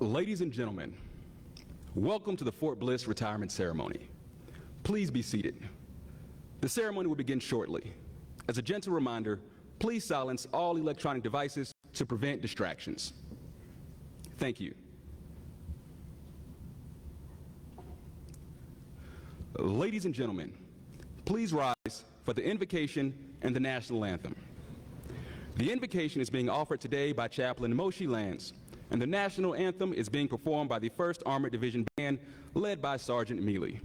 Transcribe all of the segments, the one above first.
Ladies and gentlemen, welcome to the Fort Bliss Retirement Ceremony. Please be seated. The ceremony will begin shortly. As a gentle reminder, please silence all electronic devices to prevent distractions. Thank you. Ladies and gentlemen, please rise for the invocation and the national anthem. The invocation is being offered today by Chaplain Moshe Lance, and the national anthem is being performed by the 1st Armored Division Band, led by Sergeant Mealy.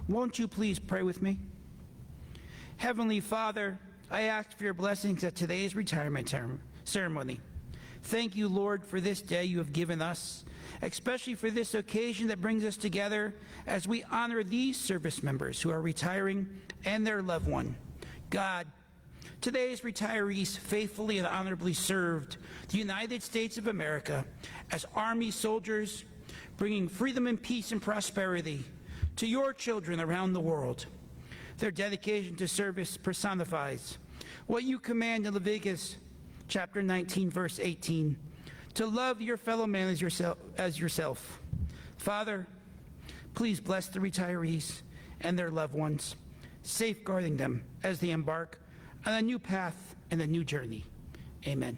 Won't you please pray with me? Heavenly Father, I ask for your blessings at today's retirement ceremony. Thank you, Lord, for this day you have given us, especially for this occasion that brings us together as we honor these service members who are retiring and their loved one. God, today's retirees faithfully and honorably served the United States of America as Army soldiers, bringing freedom and peace and prosperity to your children around the world. Their dedication to service personifies what you command in Leviticus chapter 19, verse 18, to love your fellow man as yourself. Father, please bless the retirees and their loved ones, safeguarding them as they embark on a new path and a new journey. Amen.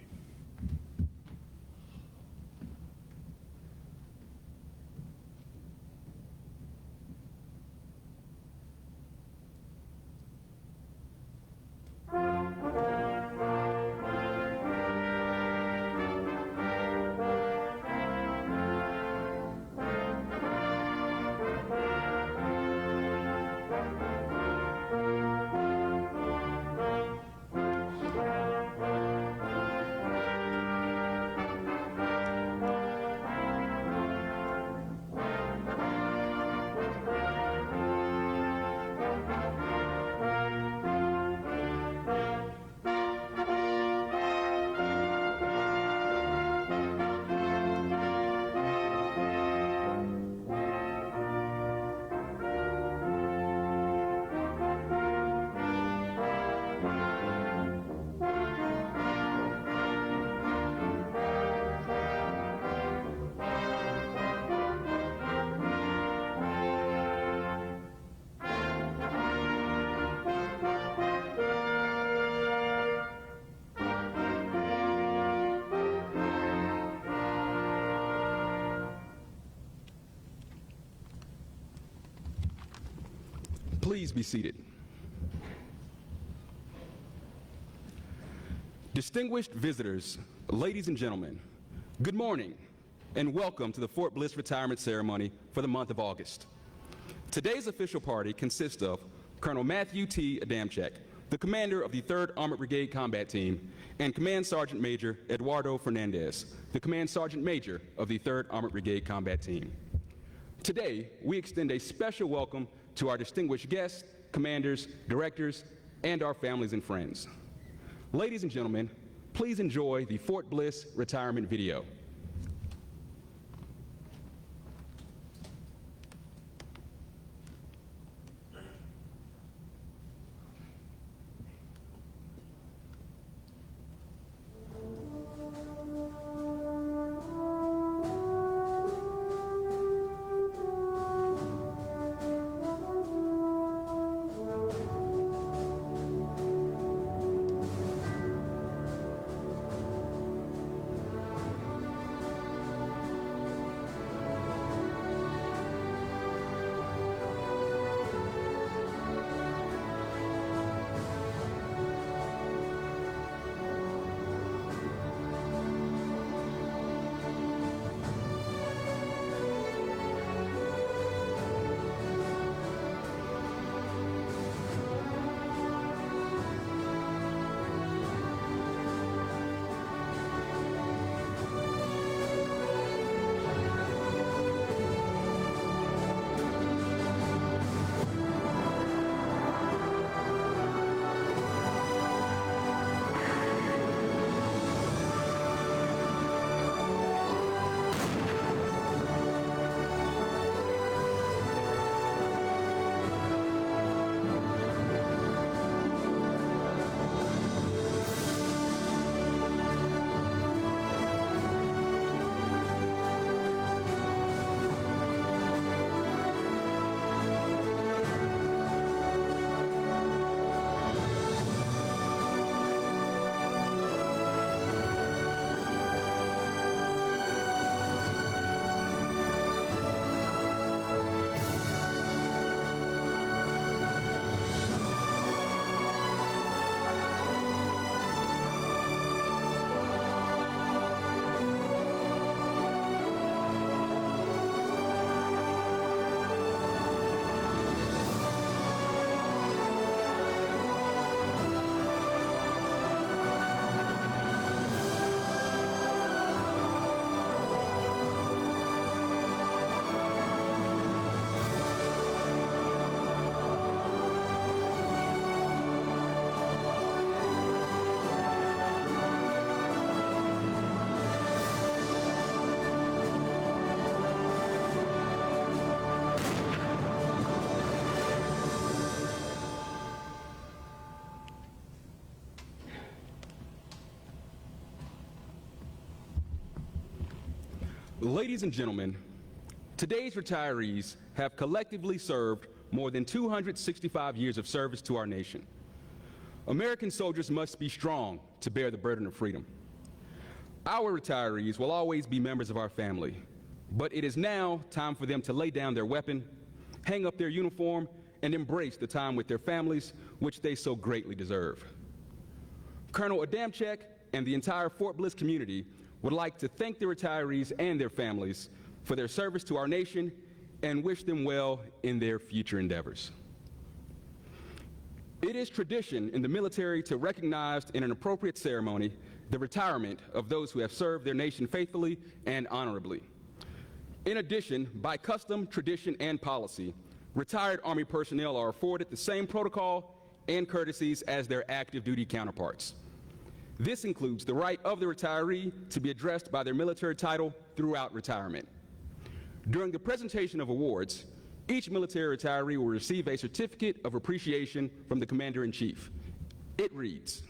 Please be seated. Distinguished visitors, ladies and gentlemen, good morning and welcome to the Fort Bliss Retirement Ceremony for the month of August. Today's official party consists of Colonel Matthew T. Adamczyk, the commander of the 3rd Armored Brigade Combat Team, and Command Sergeant Major Eduardo Fernandez, the Command Sergeant Major of the 3rd Armored Brigade Combat Team. Today, we extend a special welcome to our distinguished guests, commanders, directors, and our families and friends. Ladies and gentlemen, please enjoy the Fort Bliss retirement video. Ladies and gentlemen, today's retirees have collectively served more than 265 years of service to our nation. American soldiers must be strong to bear the burden of freedom. Our retirees will always be members of our family, but it is now time for them to lay down their weapon, hang up their uniform, and embrace the time with their families, which they so greatly deserve. Colonel Adamczyk and the entire Fort Bliss community would like to thank the retirees and their families for their service to our nation and wish them well in their future endeavors. It is tradition in the military to recognize in an appropriate ceremony the retirement of those who have served their nation faithfully and honorably. In addition, by custom, tradition, and policy, retired Army personnel are afforded the same protocol and courtesies as their active duty counterparts. This includes the right of the retiree to be addressed by their military title throughout retirement. During the presentation of awards, each military retiree will receive a certificate of appreciation from the Commander-in-Chief. It reads,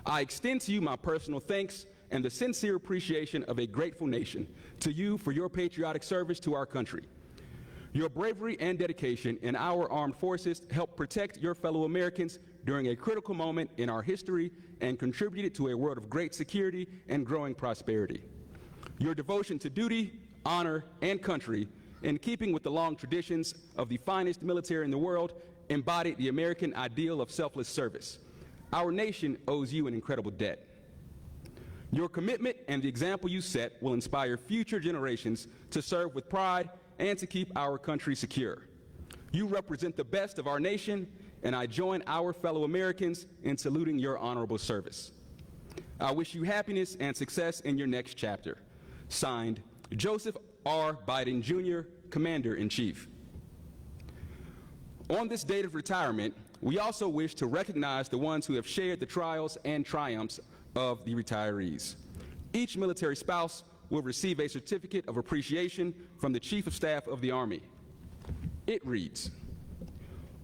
"I extend to you my personal thanks and the sincere appreciation of a grateful nation to you for your patriotic service to our country. Your bravery and dedication in our armed forces helped protect your fellow Americans during a critical moment in our history and contributed to a world of great security and growing prosperity. Your devotion to duty, honor, and country, in keeping with the long traditions of the finest military in the world, embodied the American ideal of selfless service. Our nation owes you an incredible debt. Your commitment and the example you set will inspire future generations to serve with pride and to keep our country secure. You represent the best of our nation, and I join our fellow Americans in saluting your honorable service. I wish you happiness and success in your next chapter. Signed, Joseph R. Biden, Jr., Commander-in-Chief." On this date of retirement, we also wish to recognize the ones who have shared the trials and triumphs of the retirees. Each military spouse will receive a certificate of appreciation from the Chief of Staff of the Army. It reads,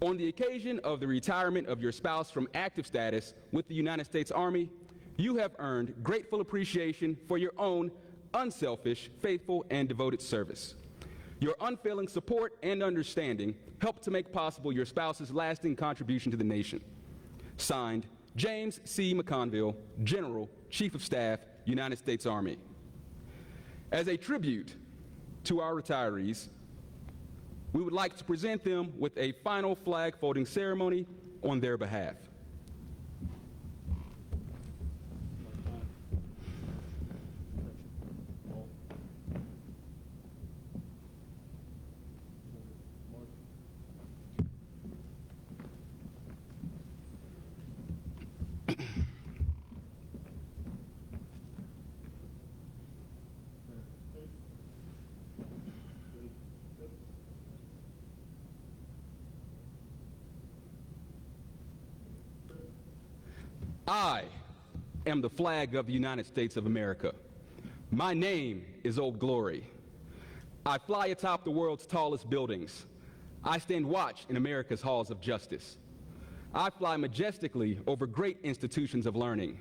"On the occasion of the retirement of your spouse from active status with the United States Army, you have earned grateful appreciation for your own unselfish, faithful, and devoted service. Your unfailing support and understanding helped to make possible your spouse's lasting contribution to the nation." Signed, James C. McConville, General, Chief of Staff, United States Army. As a tribute to our retirees, we would like to present them with a final flag folding ceremony on their behalf. I am the flag of the United States of America. My name is Old Glory. I fly atop the world's tallest buildings. I stand watch in America's halls of justice. I fly majestically over great institutions of learning.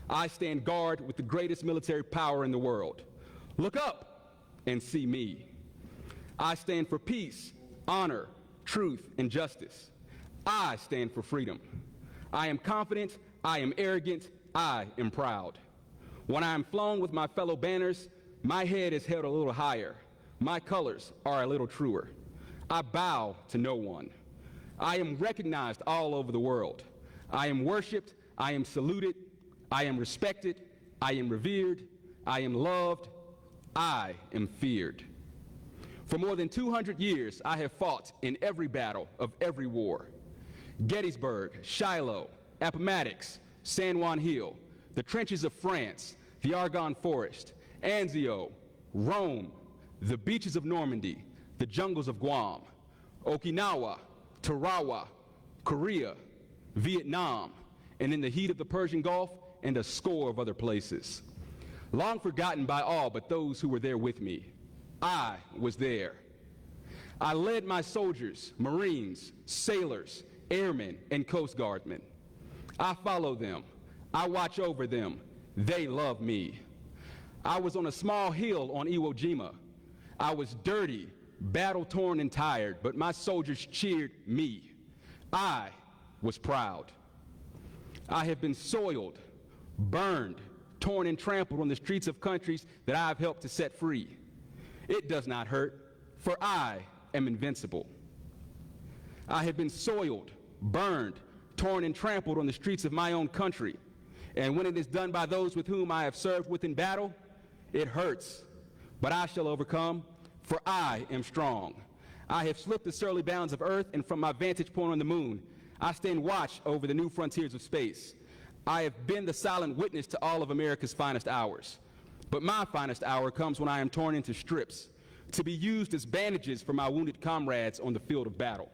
I stand guard with the greatest military power in the world. Look up and see me. I stand for peace, honor, truth, and justice. I stand for freedom. I am confident, I am arrogant, I am proud. When I am flown with my fellow banners, my head is held a little higher. My colors are a little truer. I bow to no one. I am recognized all over the world. I am worshiped, I am saluted, I am respected, I am revered, I am loved, I am feared. For more than 200 years, I have fought in every battle of every war. Gettysburg, Shiloh, Appomattox, San Juan Hill, the trenches of France, the Argonne Forest, Anzio, Rome, the beaches of Normandy, the jungles of Guam, Okinawa, Tarawa, Korea, Vietnam, and in the heat of the Persian Gulf, and a score of other places. Long forgotten by all but those who were there with me, I was there. I led my soldiers, Marines, sailors, airmen, and Coast Guardmen. I follow them. I watch over them. They love me. I was on a small hill on Iwo Jima. I was dirty, battle-torn and tired, but my soldiers cheered me. I was proud. I have been soiled, burned, torn and trampled on the streets of countries that I have helped to set free. It does not hurt, for I am invincible. I have been soiled, burned, torn and trampled on the streets of my own country. And when it is done by those with whom I have served with in battle, it hurts. But I shall overcome, for I am strong. I have slipped the surly bounds of earth, and from my vantage point on the moon, I stand watch over the new frontiers of space. I have been the silent witness to all of America's finest hours. But my finest hour comes when I am torn into strips, to be used as bandages for my wounded comrades on the field of battle.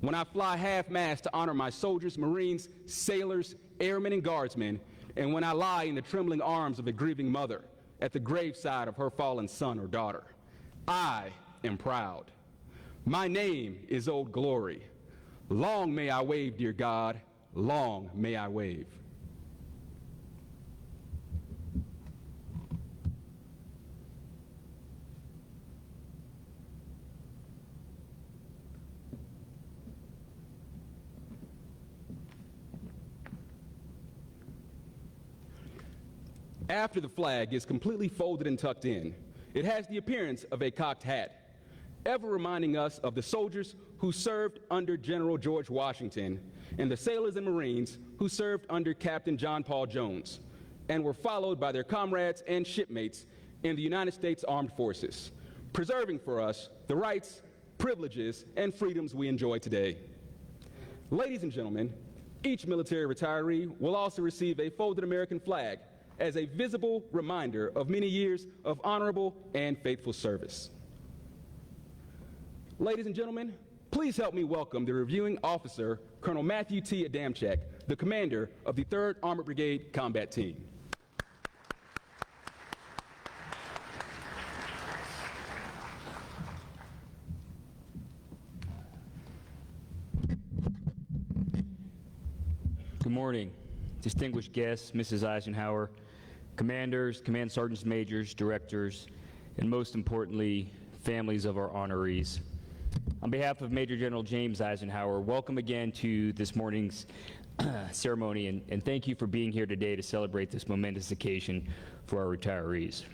When I fly half-mast to honor my soldiers, Marines, sailors, airmen, and guardsmen, and when I lie in the trembling arms of a grieving mother at the graveside of her fallen son or daughter, I am proud. My name is Old Glory. Long may I wave, dear God, long may I wave. After the flag is completely folded and tucked in, it has the appearance of a cocked hat, ever reminding us of the soldiers who served under General George Washington and the sailors and Marines who served under Captain John Paul Jones and were followed by their comrades and shipmates in the United States Armed Forces, preserving for us the rights, privileges, and freedoms we enjoy today. Ladies and gentlemen, each military retiree will also receive a folded American flag as a visible reminder of many years of honorable and faithful service. Ladies and gentlemen, please help me welcome the reviewing officer, Colonel Matthew T. Adamczyk, the commander of the 3rd Armored Brigade Combat Team. Good morning, distinguished guests, Mrs. Eisenhower, commanders, command sergeants majors, directors, and most importantly, families of our honorees. On behalf of Major General James Eisenhower, welcome again to this morning's ceremony, and thank you for being here today to celebrate this momentous occasion for our retirees.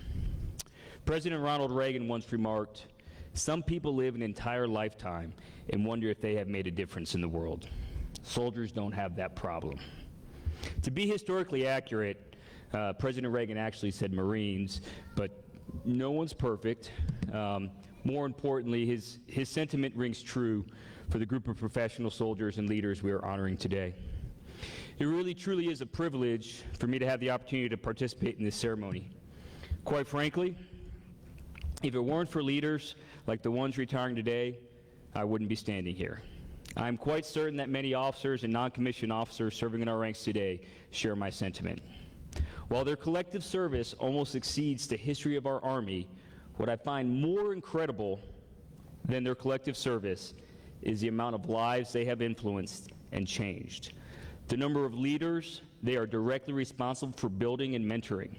President Ronald Reagan once remarked, "Some people live an entire lifetime and wonder if they have made a difference in the world. Soldiers don't have that problem." To be historically accurate, President Reagan actually said Marines, but no one's perfect. More importantly, his sentiment rings true for the group of professional soldiers and leaders we are honoring today. It really truly is a privilege for me to have the opportunity to participate in this ceremony. Quite frankly, if it weren't for leaders like the ones retiring today, I wouldn't be standing here. I'm quite certain that many officers and non-commissioned officers serving in our ranks today share my sentiment. While their collective service almost exceeds the history of our Army, what I find more incredible than their collective service is the amount of lives they have influenced and changed. The number of leaders they are directly responsible for building and mentoring,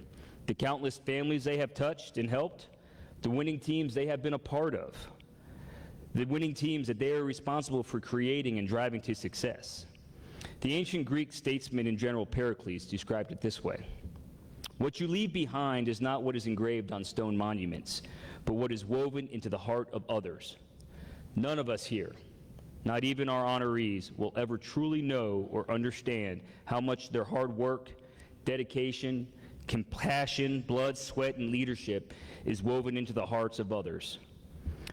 the countless families they have touched and helped, the winning teams they have been a part of, the winning teams that they are responsible for creating and driving to success. The ancient Greek statesman and General Pericles described it this way: "What you leave behind is not what is engraved on stone monuments, but what is woven into the heart of others." None of us here, not even our honorees, will ever truly know or understand how much their hard work, dedication, compassion, blood, sweat, and leadership is woven into the hearts of others.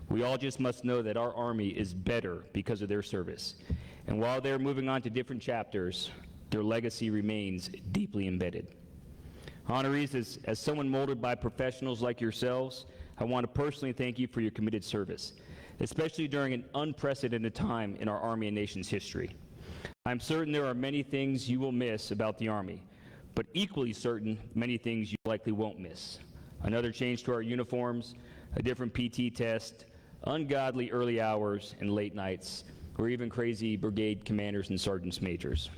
We all just must know that our Army is better because of their service. And while they're moving on to different chapters, their legacy remains deeply embedded. Honorees, as someone molded by professionals like yourselves, I want to personally thank you for your committed service, especially during an unprecedented time in our Army and nation's history. I'm certain there are many things you will miss about the Army, but equally certain many things you likely won't miss. Another change to our uniforms, a different PT test, ungodly early hours and late nights, or even crazy brigade commanders and sergeants majors.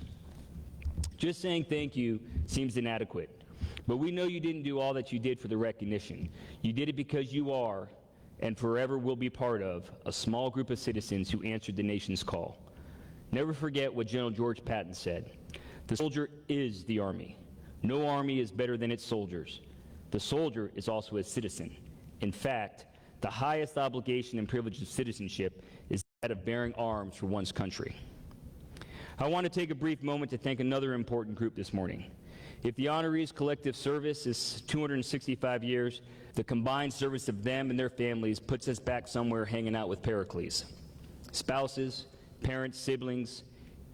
Just saying thank you seems inadequate, But we know you didn't do all that you did for the recognition. You did it because you are, and forever will be part of, a small group of citizens who answered the nation's call. Never forget what General George Patton said. The soldier is the Army. No army is better than its soldiers. The soldier is also a citizen. In fact, the highest obligation and privilege of citizenship is that of bearing arms for one's country. I want to take a brief moment to thank another important group this morning. If the honorees' collective service is 265 years, the combined service of them and their families puts us back somewhere hanging out with Pericles. Spouses, parents, siblings,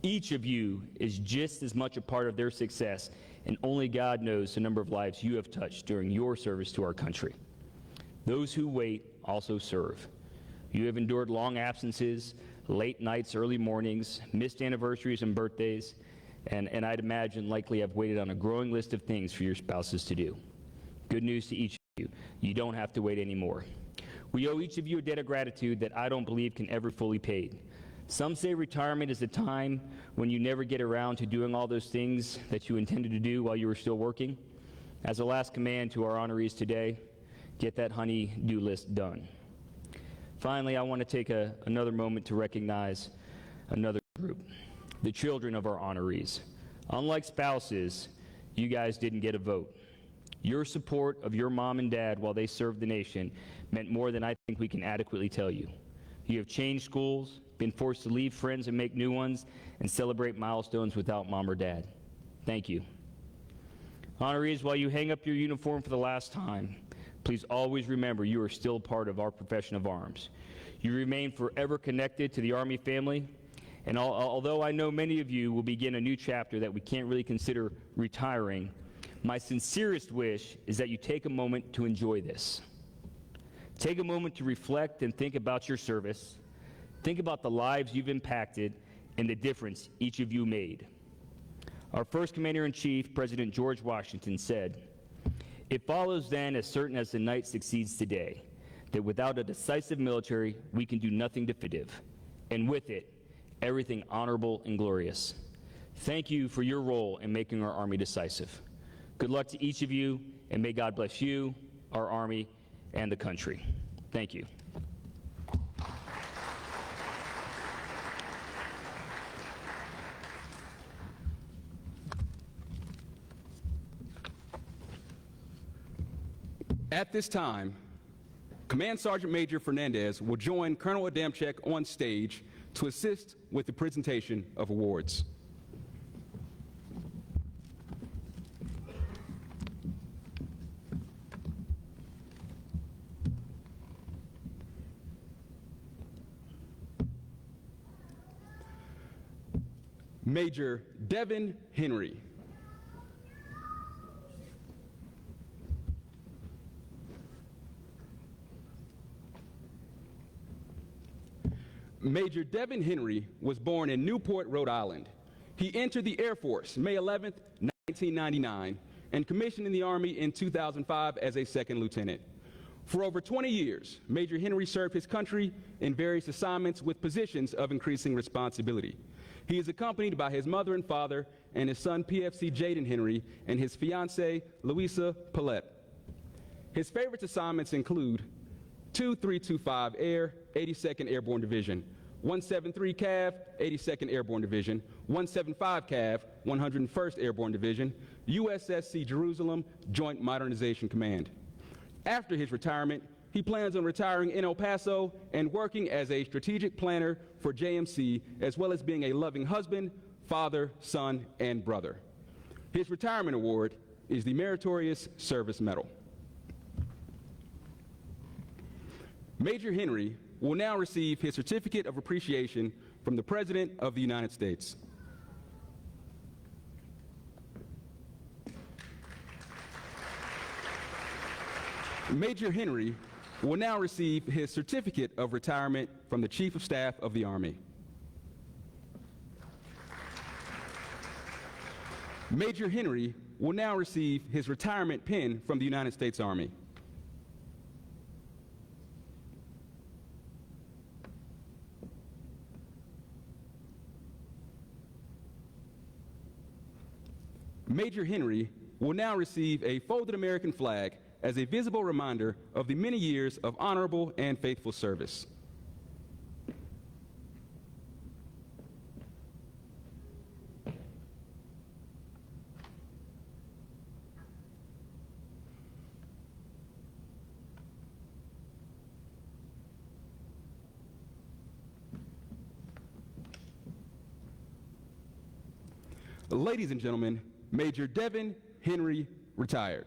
each of you is just as much a part of their success, and only God knows the number of lives you have touched during your service to our country. Those who wait also serve. You have endured long absences, late nights, early mornings, missed anniversaries and birthdays, and I'd imagine likely have waited on a growing list of things for your spouses to do. Good news to each of you, you don't have to wait anymore. We owe each of you a debt of gratitude that I don't believe can ever fully paid. Some say retirement is the time when you never get around to doing all those things that you intended to do while you were still working. As a last command to our honorees today, get that honey-do list done. Finally, I want to take another moment to recognize another group, the children of our honorees. Unlike spouses, you guys didn't get a vote. Your support of your mom and dad while they served the nation meant more than I think we can adequately tell you. You have changed schools, been forced to leave friends and make new ones, and celebrate milestones without mom or dad. Thank you. Honorees, while you hang up your uniform for the last time, please always remember you are still part of our profession of arms. You remain forever connected to the Army family, and although I know many of you will begin a new chapter that we can't really consider retiring, my sincerest wish is that you take a moment to enjoy this. Take a moment to reflect and think about your service. Think about the lives you've impacted and the difference each of you made. Our first Commander-in-Chief, President George Washington, said, "It follows then, as certain as the night succeeds today, that without a decisive military, we can do nothing definitive, and with it, everything honorable and glorious." Thank you for your role in making our Army decisive. Good luck to each of you, and may God bless you, our Army, and the country. Thank you. At this time, Command Sergeant Major Fernandez will join Colonel Adamczyk on stage to assist with the presentation of awards. Major Devin Henry. Major Devin Henry was born in Newport, Rhode Island. He entered the Air Force May 11, 1999, and commissioned in the Army in 2005 as a second lieutenant. For over 20 years, Major Henry served his country in various assignments with positions of increasing responsibility. He is accompanied by his mother and father and his son PFC Jaden Henry and his fiancée Louisa Paulette. His favorite assignments include 2325 Air, 82nd Airborne Division, 173 Cav, 82nd Airborne Division, 175 Cav, 101st Airborne Division, USSC Jerusalem, Joint Modernization Command. After his retirement, he plans on retiring in El Paso and working as a strategic planner for JMC, as well as being a loving husband, father, son, and brother. His retirement award is the Meritorious Service Medal. Major Henry will now receive his Certificate of Appreciation from the President of the United States. Major Henry will now receive his Certificate of Retirement from the Chief of Staff of the Army. Major Henry will now receive his retirement pin from the United States Army. Major Henry will now receive a folded American flag as a visible reminder of the many years of honorable and faithful service. Ladies and gentlemen, Major Devin Henry, retired.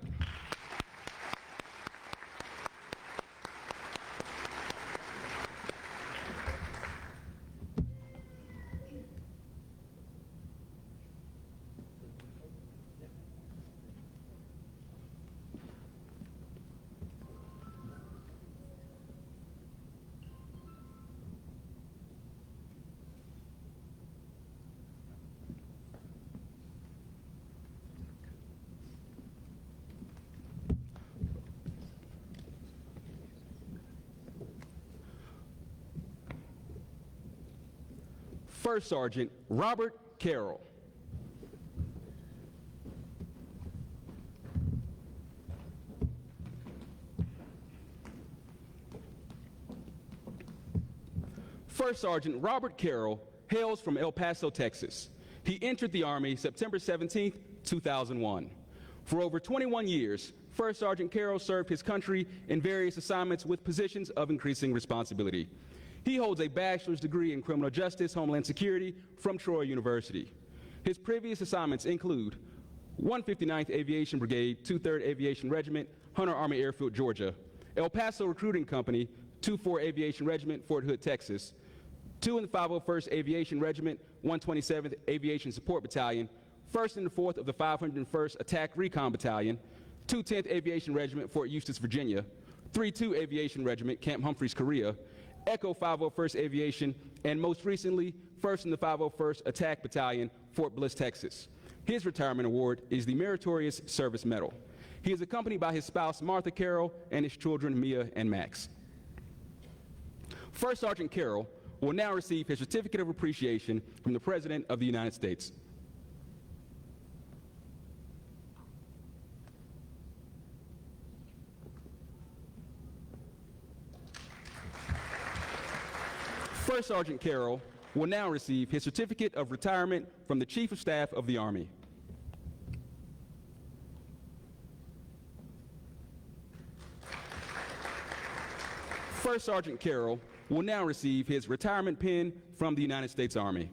First Sergeant Robert Carroll. First Sergeant Robert Carroll hails from El Paso, Texas. He entered the Army September 17, 2001. For over 21 years, First Sergeant Carroll served his country in various assignments with positions of increasing responsibility. He holds a bachelor's degree in criminal justice, homeland security from Troy University. His previous assignments include 159th Aviation Brigade, 2-3rd Aviation Regiment, Hunter Army Airfield, Georgia, El Paso Recruiting Company, 2-4 Aviation Regiment, Fort Hood, Texas, 2 in the 501st Aviation Regiment, 127th Aviation Support Battalion, 1st and the 4th of the 501st Attack Recon Battalion, 210th Aviation Regiment, Fort Eustis, Virginia, 3-2 Aviation Regiment, Camp Humphreys, Korea, Echo 501st Aviation, and most recently, 1st and the 501st Attack Battalion, Fort Bliss, Texas. His retirement award is the Meritorious Service Medal. He is accompanied by his spouse, Martha Carroll, and his children, Mia and Max. First Sergeant Carroll will now receive his Certificate of Appreciation from the President of the United States. First Sergeant Carroll will now receive his Certificate of Retirement from the Chief of Staff of the Army. First Sergeant Carroll will now receive his retirement pin from the United States Army.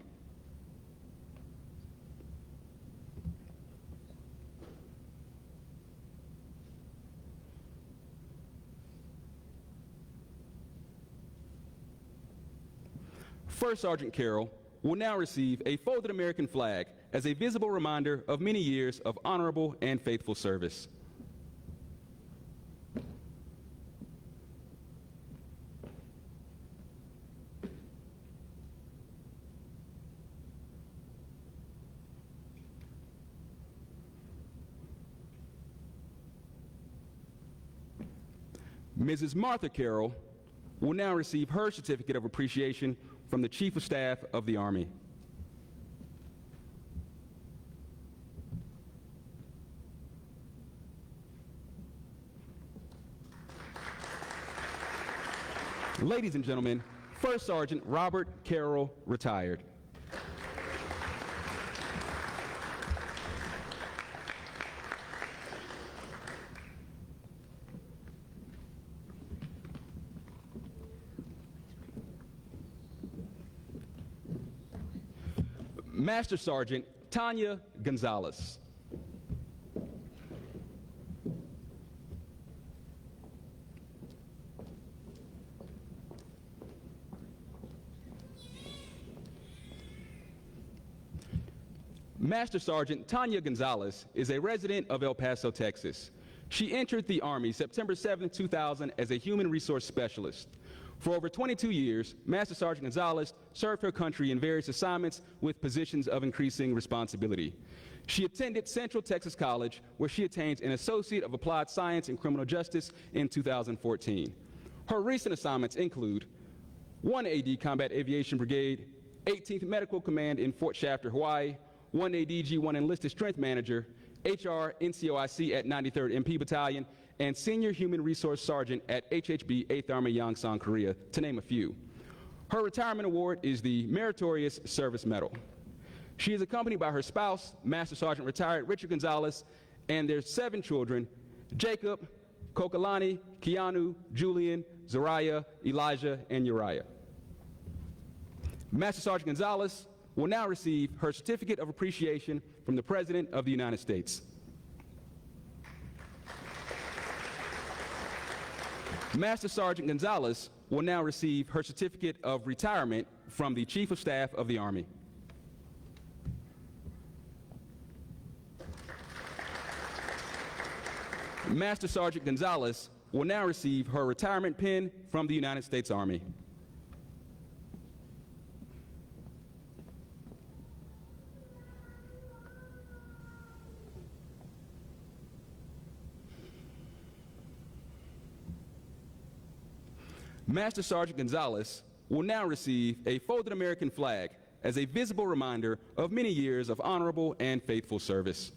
First Sergeant Carroll will now receive a folded American flag as a visible reminder of many years of honorable and faithful service. Mrs. Martha Carroll will now receive her Certificate of Appreciation from the Chief of Staff of the Army. Ladies and gentlemen, First Sergeant Robert Carroll, retired. Master Sergeant Tanya Gonzalez. Master Sergeant Tanya Gonzalez is a resident of El Paso, Texas. She entered the Army September 7, 2000 as a human resource specialist. For over 22 years, Master Sergeant Gonzalez served her country in various assignments with positions of increasing responsibility. She attended Central Texas College, where she attained an Associate of Applied Science in Criminal Justice in 2014. Her recent assignments include 1 AD Combat Aviation Brigade, 18th Medical Command in Fort Shafter, Hawaii, 1 AD G1 Enlisted Strength Manager, HR NCOIC at 93rd MP Battalion, and Senior Human Resource Sergeant at HHB 8th Army Yongsan, Korea, to name a few. Her retirement award is the Meritorious Service Medal. She is accompanied by her spouse, Master Sergeant Retired Richard Gonzalez, and their 7 children, Jacob, Kokalani, Keanu, Julian, Zariah, Elijah, and Uriah. Master Sergeant Gonzalez will now receive her Certificate of Appreciation from the President of the United States. Master Sergeant Gonzalez will now receive her Certificate of Retirement from the Chief of Staff of the Army. Master Sergeant Gonzalez will now receive her retirement pin from the United States Army. Master Sergeant Gonzalez will now receive a folded American flag as a visible reminder of many years of honorable and faithful service.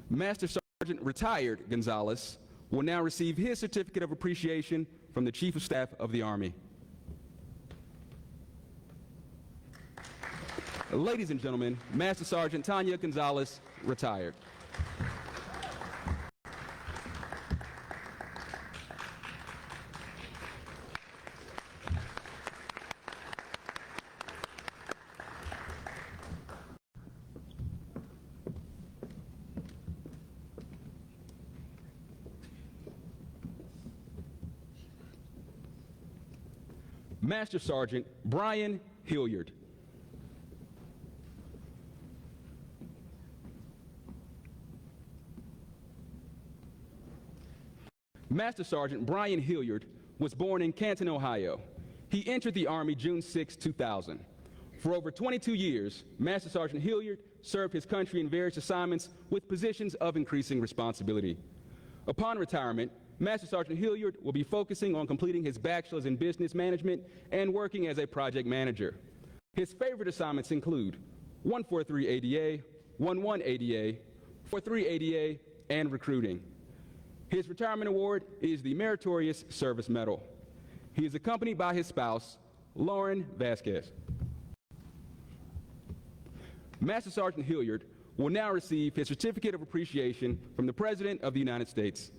Master Sergeant Retired Gonzalez will now receive his Certificate of Appreciation from the Chief of Staff of the Army. Ladies and gentlemen, Master Sergeant Tanya Gonzalez, retired. Master Sergeant Brian Hilliard. Master Sergeant Brian Hilliard was born in Canton, Ohio. He entered the Army June 6, 2000. For over 22 years, Master Sergeant Hilliard served his country in various assignments with positions of increasing responsibility. Upon retirement, Master Sergeant Hilliard will be focusing on completing his bachelor's in business management and working as a project manager. His favorite assignments include 143 ADA, 11 ADA, 43 ADA, and recruiting. His retirement award is the Meritorious Service Medal. He is accompanied by his spouse, Lauren Vasquez. Master Sergeant Hilliard will now receive his Certificate of Appreciation from the President of the United States.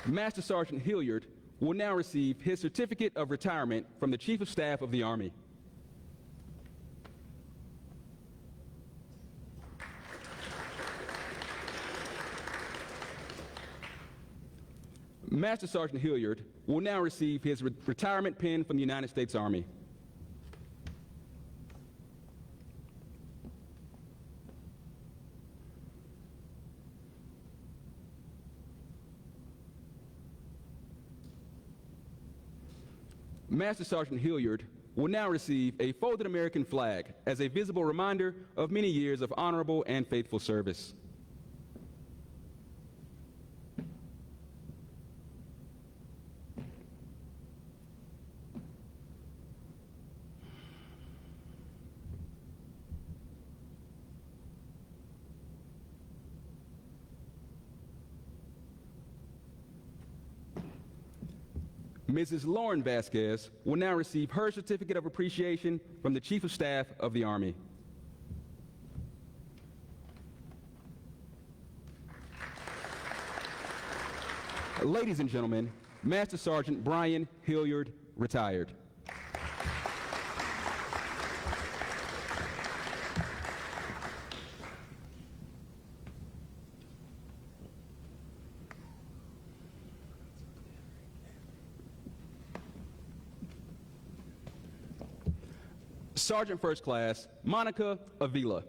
Master Sergeant Hilliard will now receive his Certificate of Retirement from the Chief of Staff of the Army. Master Sergeant Hilliard will now receive his retirement pin from the United States Army. Master Sergeant Hilliard will now receive a folded American flag as a visible reminder of many years of honorable and faithful service. Mrs. Lauren Vasquez will now receive her Certificate of Appreciation from the Chief of Staff of the Army. Ladies and gentlemen, Master Sergeant Brian Hilliard, retired. Sergeant First Class Monica Avila.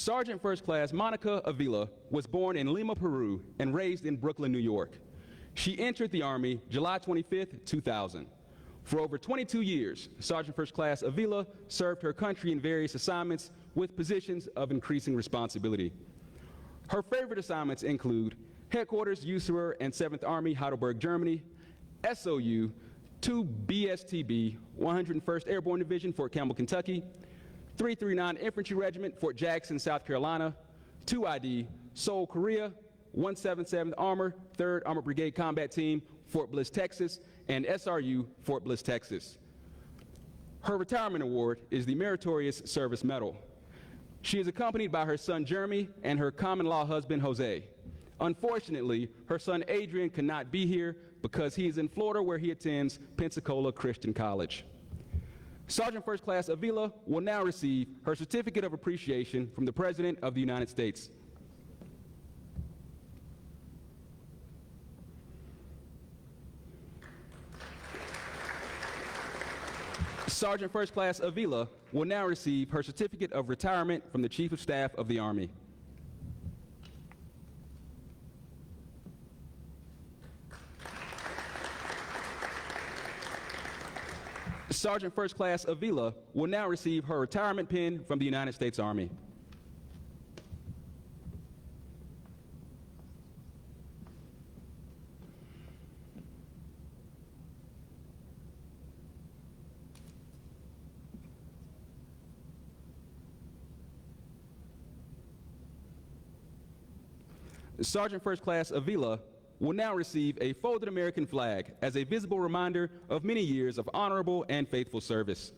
Sergeant First Class Monica Avila was born in Lima, Peru, and raised in Brooklyn, New York. She entered the Army July 25, 2000. For over 22 years, Sergeant First Class Avila served her country in various assignments with positions of increasing responsibility. Her favorite assignments include Headquarters, USAR and 7th Army, Heidelberg, Germany, SOU, 2 BSTB, 101st Airborne Division, Fort Campbell, Kentucky, 339 Infantry Regiment, Fort Jackson, South Carolina, 2ID, Seoul, Korea, 177th Armor, 3rd Armored Brigade Combat Team, Fort Bliss, Texas, and SRU, Fort Bliss, Texas. Her retirement award is the Meritorious Service Medal. She is accompanied by her son Jeremy and her common-law husband Jose. Unfortunately, her son Adrian cannot be here because he is in Florida where he attends Pensacola Christian College. Sergeant First Class Avila will now receive her Certificate of Appreciation from the President of the United States. Sergeant First Class Avila will now receive her Certificate of Retirement from the Chief of Staff of the Army. Sergeant First Class Avila will now receive her retirement pin from the United States Army. Sergeant First Class Avila will now receive a folded American flag as a visible reminder of many years of honorable and faithful service.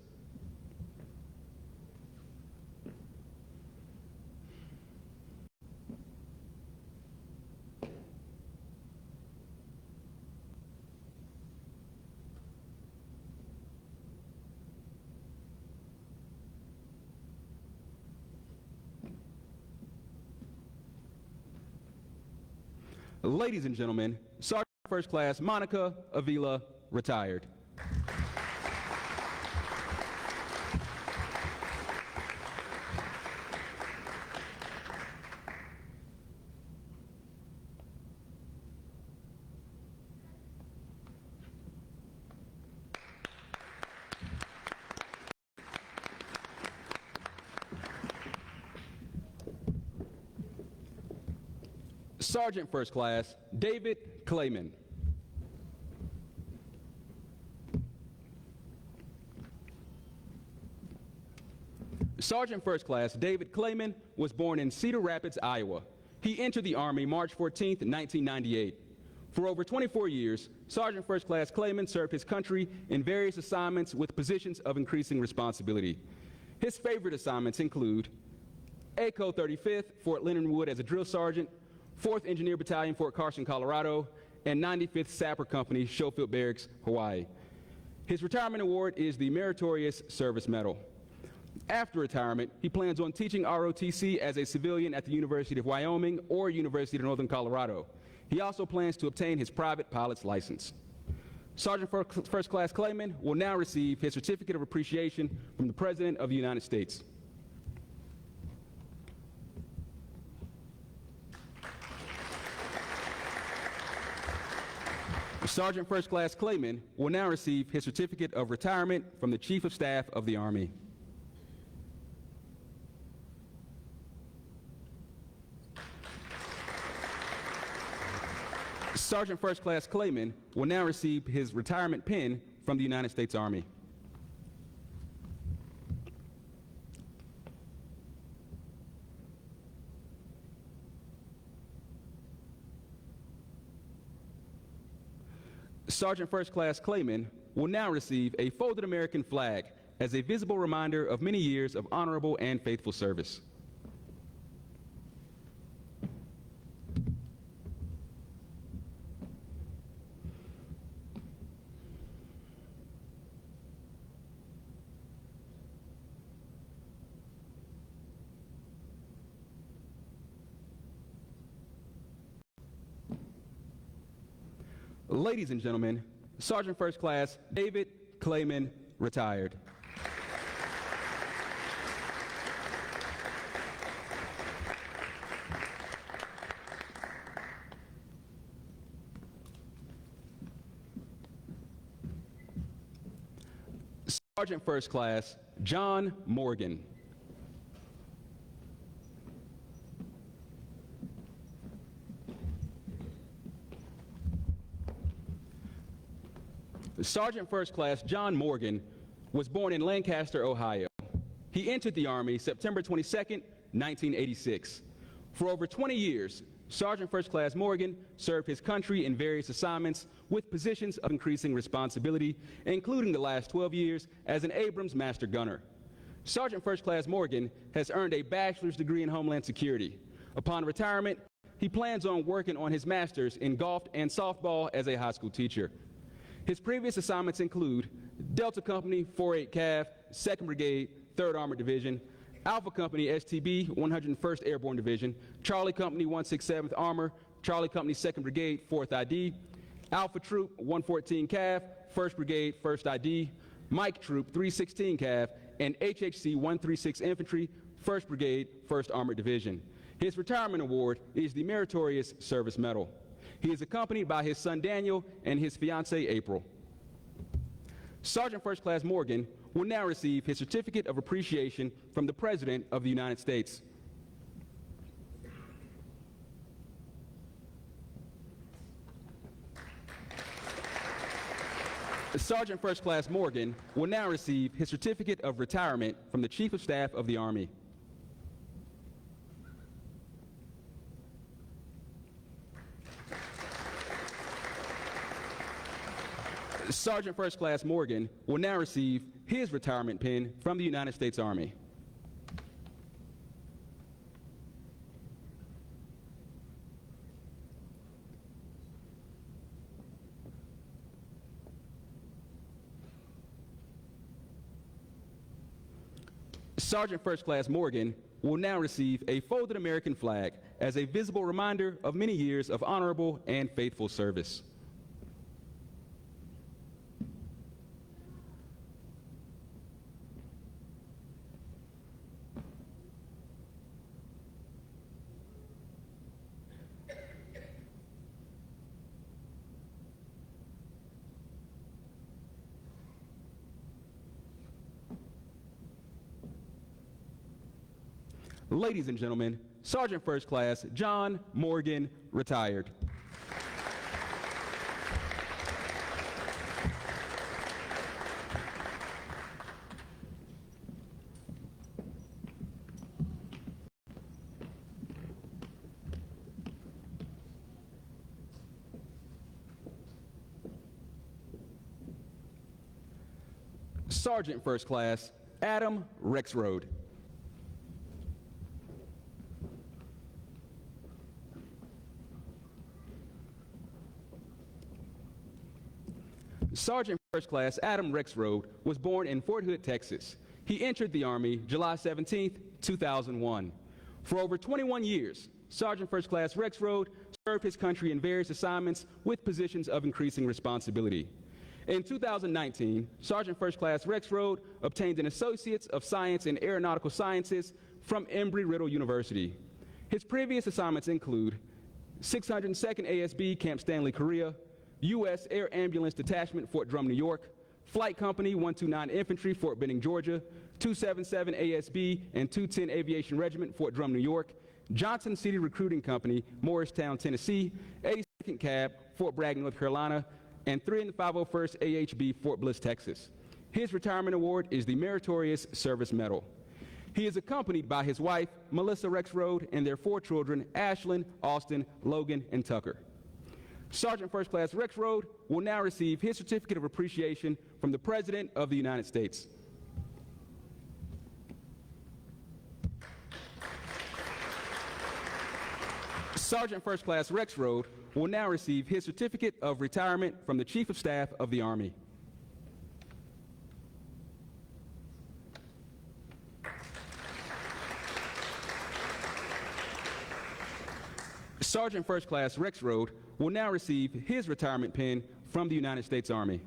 Ladies and gentlemen, Sergeant First Class Monica Avila, retired. Sergeant First Class David Clayman. Sergeant First Class David Clayman was born in Cedar Rapids, Iowa. He entered the Army March 14, 1998. For over 24 years, Sergeant First Class Clayman served his country in various assignments with positions of increasing responsibility. His favorite assignments include ACO 35th, Fort Leonard Wood as a drill sergeant, 4th Engineer Battalion, Fort Carson, Colorado, and 95th Sapper Company, Schofield Barracks, Hawaii. His retirement award is the Meritorious Service Medal. After retirement, he plans on teaching ROTC as a civilian at the University of Wyoming or University of Northern Colorado. He also plans to obtain his private pilot's license. Sergeant First Class Clayman will now receive his Certificate of Appreciation from the President of the United States. Sergeant First Class Clayman will now receive his Certificate of Retirement from the Chief of Staff of the Army. Sergeant First Class Clayman will now receive his retirement pin from the United States Army. Sergeant First Class Clayman will now receive a folded American flag as a visible reminder of many years of honorable and faithful service. Ladies and gentlemen, Sergeant First Class David Clayman, retired. Sergeant First Class John Morgan. Sergeant First Class John Morgan was born in Lancaster, Ohio. He entered the Army September 22, 1986. For over 20 years, Sergeant First Class Morgan served his country in various assignments with positions of increasing responsibility, including the last 12 years as an Abrams Master Gunner. Sergeant First Class Morgan has earned a bachelor's degree in Homeland Security. Upon retirement, he plans on working on his master's in golf and softball as a high school teacher. His previous assignments include Delta Company 48 Cav, 2nd Brigade, 3rd Armored Division, Alpha Company STB 101st Airborne Division, Charlie Company 167th Armor, Charlie Company 2nd Brigade 4th ID, Alpha Troop 114 Cav, 1st Brigade 1st ID, Mike Troop 316 Cav, and HHC 136 Infantry 1st Brigade 1st Armored Division. His retirement award is the Meritorious Service Medal. He is accompanied by his son Daniel and his fiancée April. Sergeant First Class Morgan will now receive his Certificate of Appreciation from the President of the United States. Sergeant First Class Morgan will now receive his Certificate of Retirement from the Chief of Staff of the Army. Sergeant First Class Morgan will now receive his retirement pin from the United States Army. Sergeant First Class Morgan will now receive a folded American flag as a visible reminder of many years of honorable and faithful service. Ladies and gentlemen, Sergeant First Class John Morgan, retired. Sergeant First Class Adam Rexroad. Sergeant First Class Adam Rexroad was born in Fort Hood, Texas. He entered the Army July 17, 2001. For over 21 years, Sergeant First Class Rexroad served his country in various assignments with positions of increasing responsibility. In 2019, Sergeant First Class Rexroad obtained an Associates of Science in Aeronautical Sciences from Embry-Riddle University. His previous assignments include 602nd ASB Camp Stanley, Korea, U.S. Air Ambulance Detachment, Fort Drum, New York, Flight Company 129 Infantry, Fort Benning, Georgia, 277 ASB and 210 Aviation Regiment, Fort Drum, New York, Johnson City Recruiting Company, Morristown, Tennessee, 82nd Cab, Fort Bragg, North Carolina, and 3 in the 501st AHB, Fort Bliss, Texas. His retirement award is the Meritorious Service Medal. He is accompanied by his wife, Melissa Rexroad, and their 4 children, Ashlyn, Austin, Logan, and Tucker. Sergeant First Class Rexroad will now receive his Certificate of Appreciation from the President of the United States. Sergeant First Class Rexroad will now receive his Certificate of Retirement from the Chief of Staff of the Army. Sergeant First Class Rexroad will now receive his retirement pin from the United States Army.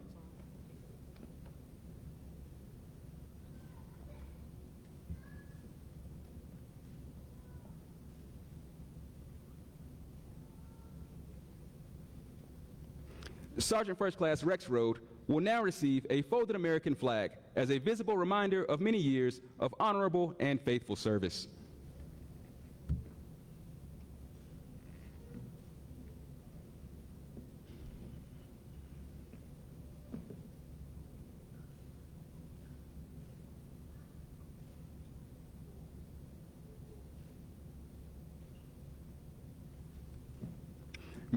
Sergeant First Class Rexroad will now receive a folded American flag as a visible reminder of many years of honorable and faithful service.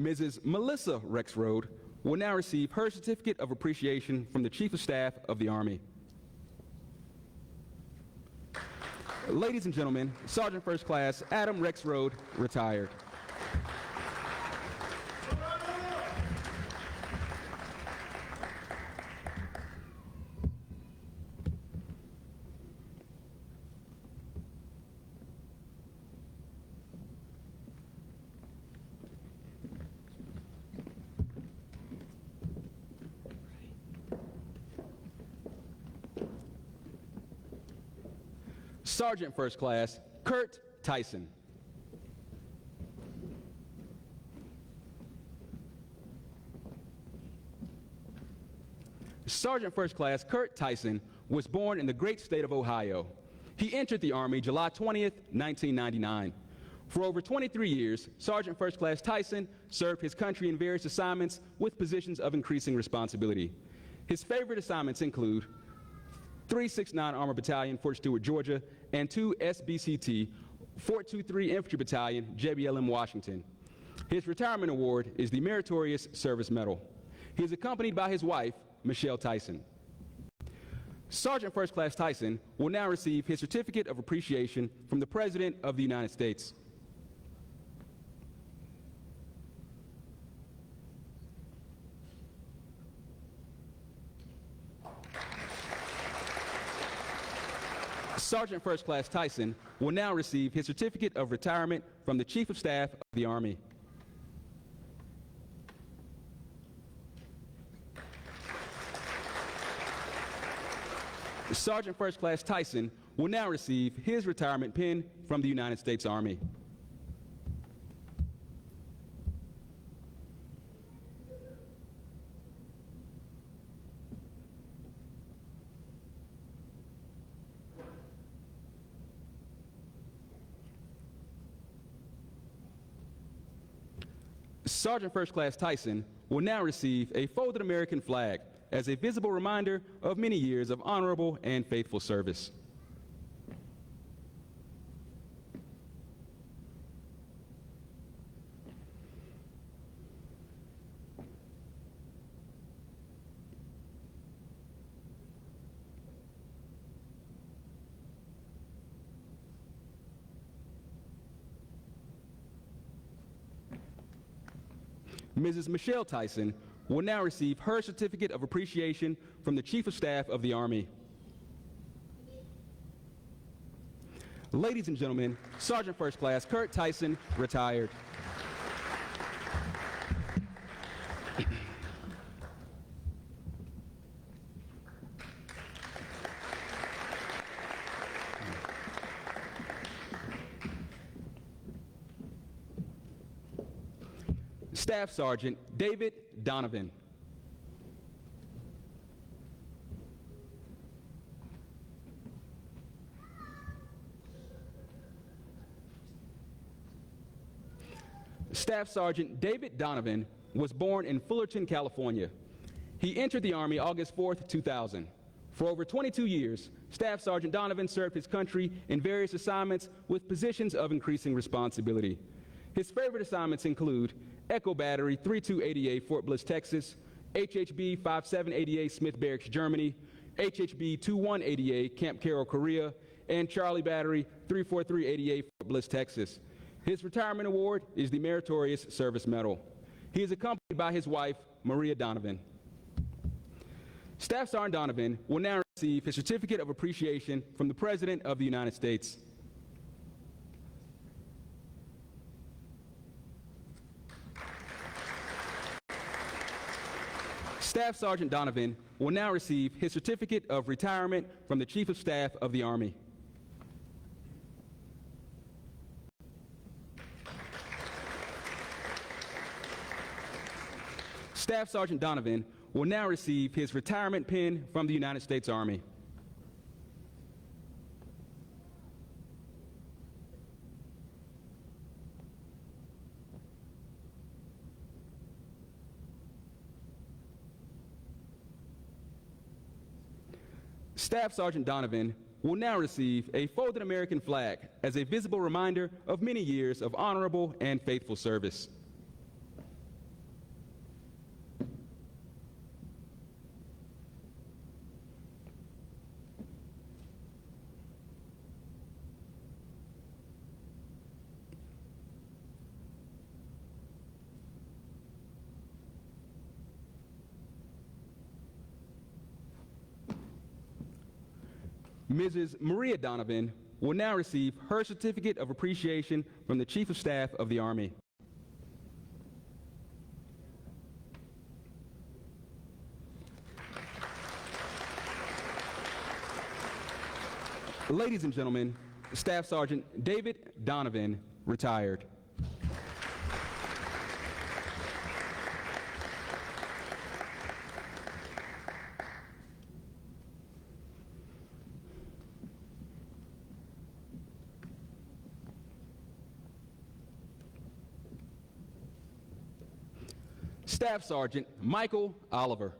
Mrs. Melissa Rexroad will now receive her Certificate of Appreciation from the Chief of Staff of the Army. Ladies and gentlemen, Sergeant First Class Adam Rexroad, retired. Sergeant First Class Kurt Tyson. Sergeant First Class Kurt Tyson was born in the great state of Ohio. He entered the Army July 20th, 1999. For over 23 years, Sergeant First Class Tyson served his country in various assignments with positions of increasing responsibility. His favorite assignments include 369 Armored Battalion, Fort Stewart, Georgia, and 2 SBCT, 423 Infantry Battalion, JBLM, Washington. His retirement award is the Meritorious Service Medal. He is accompanied by his wife, Michelle Tyson. Sergeant First Class Tyson will now receive his Certificate of Appreciation from the President of the United States. Sergeant First Class Tyson will now receive his Certificate of Retirement from the Chief of Staff of the Army. Sergeant First Class Tyson will now receive his retirement pin from the United States Army. Sergeant First Class Tyson will now receive a folded American flag as a visible reminder of many years of honorable and faithful service. Mrs. Michelle Tyson will now receive her Certificate of Appreciation from the Chief of Staff of the Army. Ladies and gentlemen, Sergeant First Class Kurt Tyson, retired. Staff Sergeant David Donovan. Staff Sergeant David Donovan was born in Fullerton, California. He entered the Army August 4th, 2000. For over 22 years, Staff Sergeant Donovan served his country in various assignments with positions of increasing responsibility. His favorite assignments include Echo Battery 3288 Fort Bliss, Texas, HHB 5788 Smith Barracks, Germany, HHB 2188 Camp Carroll, Korea, and Charlie Battery 34388 Fort Bliss, Texas. His retirement award is the Meritorious Service Medal. He is accompanied by his wife, Maria Donovan. Staff Sergeant Donovan will now receive his Certificate of Appreciation from the President of the United States. Staff Sergeant Donovan will now receive his Certificate of Retirement from the Chief of Staff of the Army. Staff Sergeant Donovan will now receive his retirement pin from the United States Army. Staff Sergeant Donovan will now receive a folded American flag as a visible reminder of many years of honorable and faithful service. Mrs. Maria Donovan will now receive her Certificate of Appreciation from the Chief of Staff of the Army. Ladies and gentlemen, Staff Sergeant David Donovan, retired. Staff Sergeant Michael Oliver.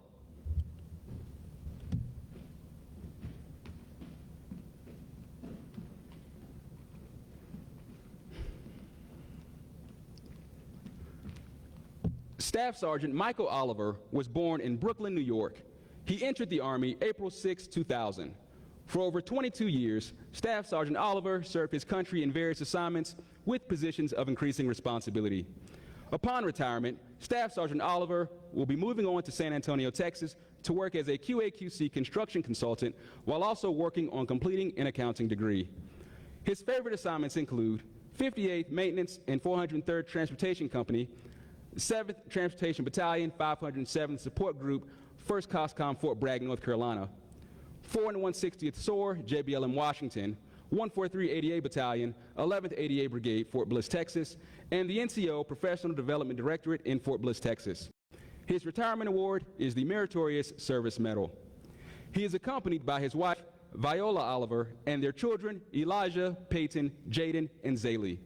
Staff Sergeant Michael Oliver was born in Brooklyn, New York. He entered the Army April 6, 2000. For over 22 years, Staff Sergeant Oliver served his country in various assignments with positions of increasing responsibility. Upon retirement, Staff Sergeant Oliver will be moving on to San Antonio, Texas, to work as a QA/QC construction consultant while also working on completing an accounting degree. His favorite assignments include 58th Maintenance and 403rd Transportation Company, 7th Transportation Battalion, 507th Support Group, 1st COSCOM, Fort Bragg, North Carolina, 4 and 160th SOAR, JBLM, Washington, 143 ADA Battalion, 11th ADA Brigade, Fort Bliss, Texas, and the NCO Professional Development Directorate in Fort Bliss, Texas. His retirement award is the Meritorious Service Medal. He is accompanied by his wife, Viola Oliver, and their children, Elijah, Peyton, Jaden, and Zaylee.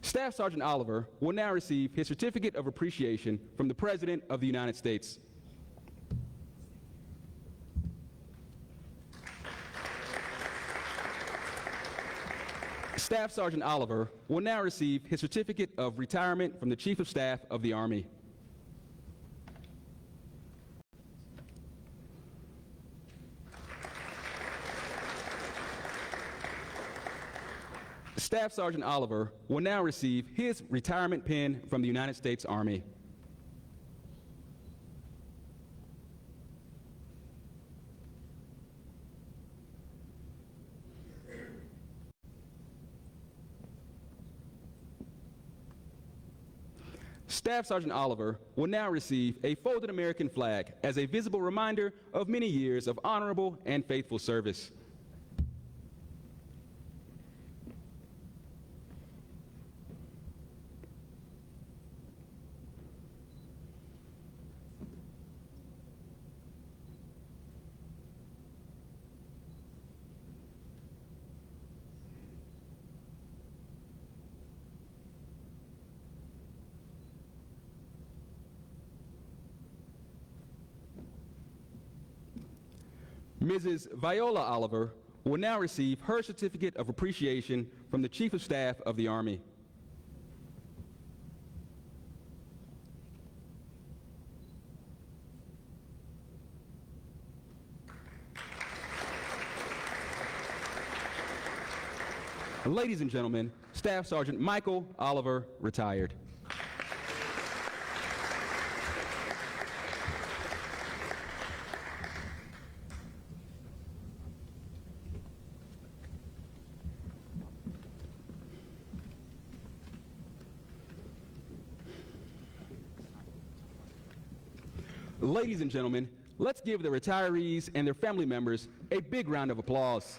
Staff Sergeant Oliver will now receive his Certificate of Appreciation from the President of the United States. Staff Sergeant Oliver will now receive his Certificate of Retirement from the Chief of Staff of the Army. Staff Sergeant Oliver will now receive his retirement pin from the United States Army. Staff Sergeant Oliver will now receive a folded American flag as a visible reminder of many years of honorable and faithful service. Mrs. Viola Oliver will now receive her Certificate of Appreciation from the Chief of Staff of the Army. Ladies and gentlemen, Staff Sergeant Michael Oliver, retired. Ladies and gentlemen, let's give the retirees and their family members a big round of applause.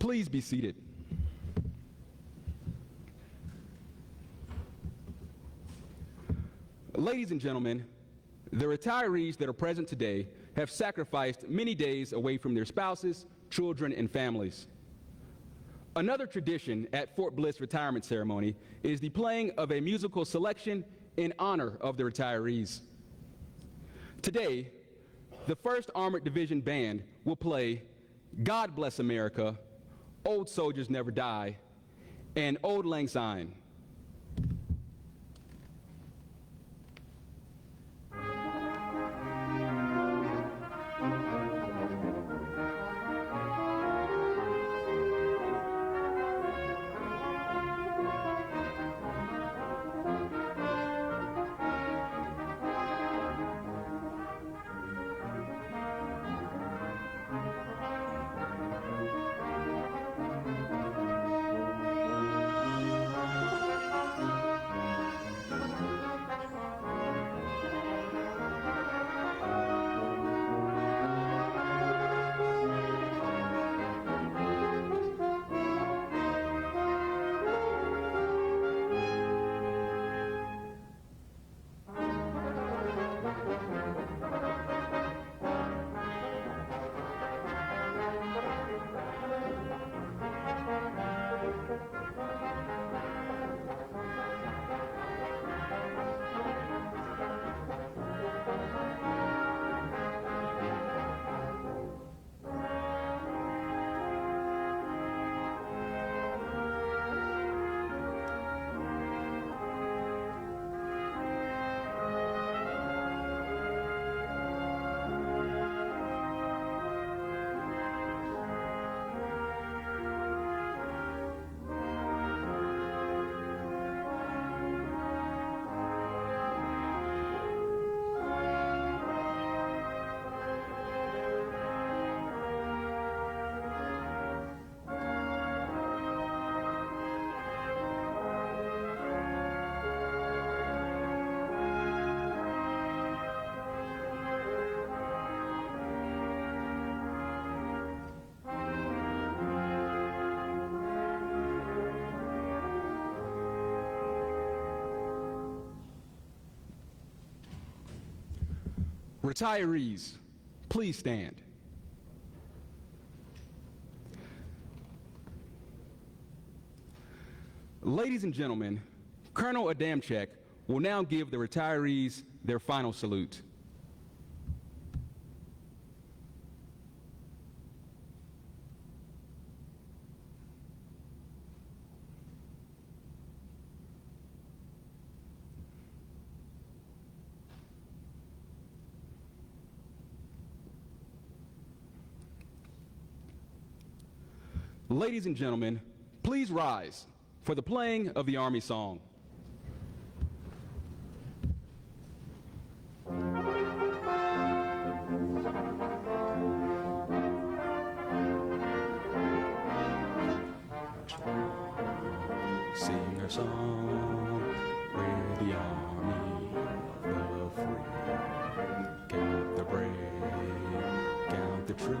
Please be seated. Ladies and gentlemen, the retirees that are present today have sacrificed many days away from their spouses, children, and families. Another tradition at Fort Bliss Retirement Ceremony is the playing of a musical selection in honor of the retirees. Today, the 1st Armored Division Band will play God Bless America, Old Soldiers Never Die, and Old Lang Syne. Retirees, please stand. Ladies and gentlemen, Colonel Adamczyk will now give the retirees their final salute. Ladies and gentlemen, please rise for the playing of the Army Song. Sing our song, we're the army of the free. Count the brave, count the true,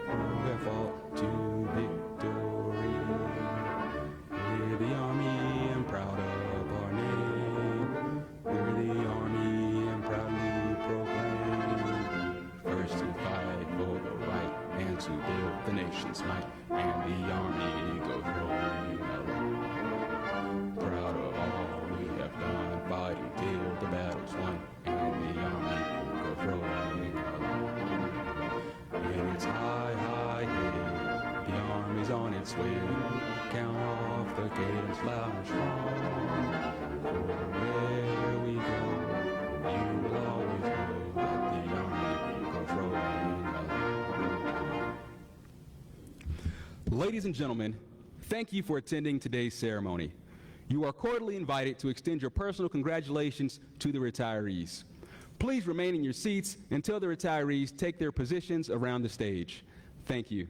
who have fought to victory. We're the army and proud of our name. We're the army and proudly proclaim. First to fight for the right and to build the nation's might. And the army goes rolling along. Proud of all we have done, fighting till the battle's won. And the army goes rolling along. And it's high, high hill, the army's on its way. Count off the cadence loud and strong. For where we go, you will always know that the army goes rolling along. Ladies and gentlemen, thank you for attending today's ceremony. You are cordially invited to extend your personal congratulations to the retirees. Please remain in your seats until the retirees take their positions around the stage. Thank you.